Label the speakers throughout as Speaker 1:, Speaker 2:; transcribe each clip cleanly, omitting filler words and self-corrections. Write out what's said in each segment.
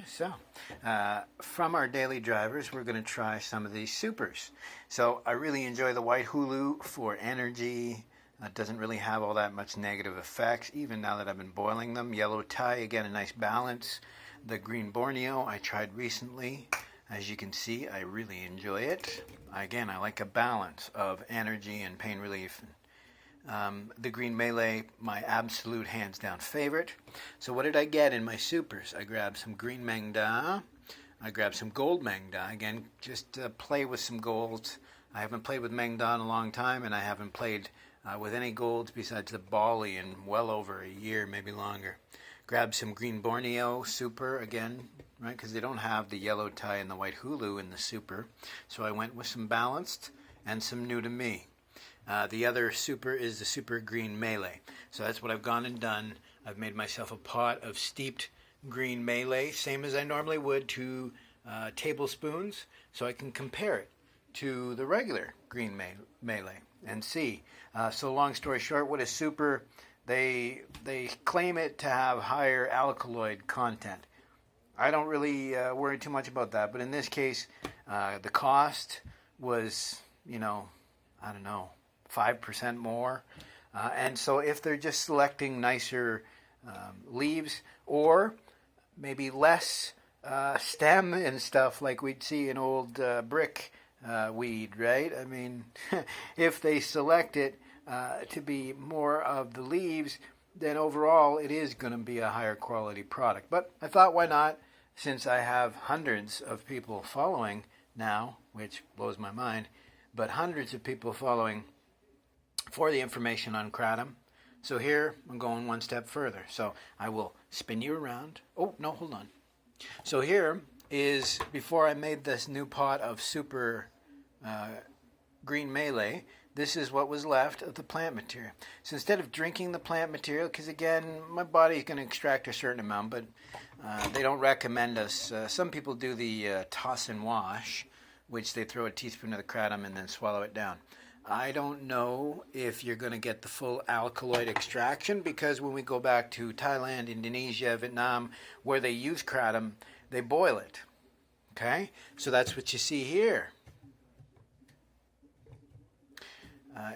Speaker 1: So, from our daily drivers, we're going to try some of these supers. So, I really enjoy the white hulu for energy. It doesn't really have all that much negative effects, even now that I've been boiling them. Yellow Thai, again, a nice balance. The green Borneo, I tried recently. As you can see, I really enjoy it. Again, I like a balance of energy and pain relief. The green Malay, my absolute hands down favorite. So what did I get in my supers? I grabbed some green Meng Da. I grabbed some gold Meng Da. Again, just play with some golds. I haven't played with Meng Da in a long time, and I haven't played with any golds besides the Bali in well over a year, maybe longer. Grab some green Borneo super again, right? Because they don't have the yellow Thai and the white hulu in the super. So I went with some balanced and some new to me. The other super is the super green Malay. So that's what I've gone and done. I've made myself a pot of steeped green Malay, same as I normally would, 2 tablespoons, so I can compare it to the regular green Malay and see. So long story short, what is super? They claim it to have higher alkaloid content. I don't really worry too much about that, but in this case, the cost was, I don't know, 5% more. And so if they're just selecting nicer leaves or maybe less stem and stuff like we'd see in old brick weed, right? I mean, if they select it to be more of the leaves, then overall it is going to be a higher quality product. But I thought, why not? Since I have hundreds of people following now, which blows my mind, but hundreds of people following for the information on kratom. So here I'm going one step further. So I will spin you around. Oh, no, hold on. So here is, before I made this new pot of super green Malay, this is what was left of the plant material. So instead of drinking the plant material, because again, my body is going to extract a certain amount, but they don't recommend us. Some people do the toss and wash, which they throw a teaspoon of the kratom and then swallow it down. I don't know if you're going to get the full alkaloid extraction, because when we go back to Thailand, Indonesia, Vietnam, where they use kratom, they boil it. Okay? So that's what you see here.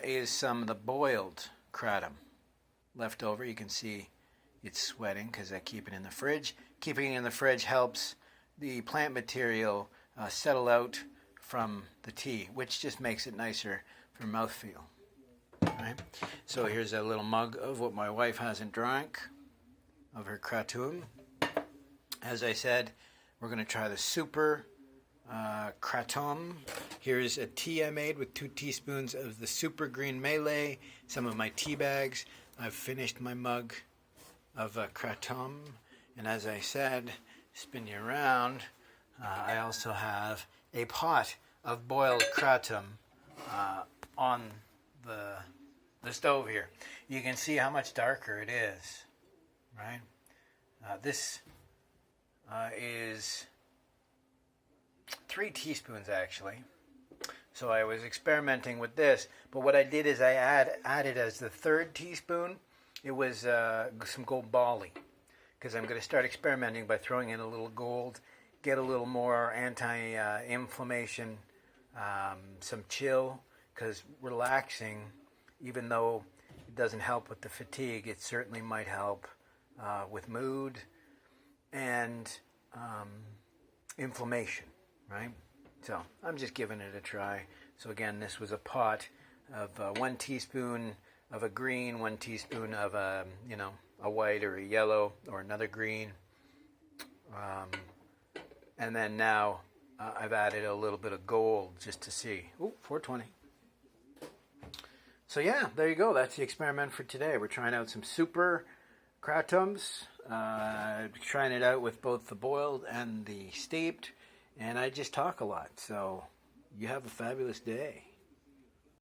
Speaker 1: Is some of the boiled kratom left over. You can see it's sweating because I keep it in the fridge. Keeping it in the fridge helps the plant material settle out from the tea, which just makes it nicer for mouthfeel. Right? So here's a little mug of what my wife hasn't drank, of her kratom. As I said, we're going to try the super kratom. Here's a tea I made with 2 teaspoons of the super green Malay, some of my tea bags. I've finished my mug of kratom, and as I said, spin you around, I also have a pot of boiled kratom on the stove here. You can see how much darker it is, right? This is 3 teaspoons actually. So I was experimenting with this, but what I did is I added as the 3rd teaspoon, it was some gold Bali, because I'm going to start experimenting by throwing in a little gold, get a little more anti-inflammation, some chill, because relaxing, even though it doesn't help with the fatigue, it certainly might help with mood and inflammation, right? So I'm just giving it a try. So again, this was a pot of 1 teaspoon of a green, 1 teaspoon of a white or a yellow or another green. And then now I've added a little bit of gold just to see. Ooh, 420. So yeah, there you go. That's the experiment for today. We're trying out some super kratoms, trying it out with both the boiled and the steeped. And I just talk a lot, so you have a fabulous day.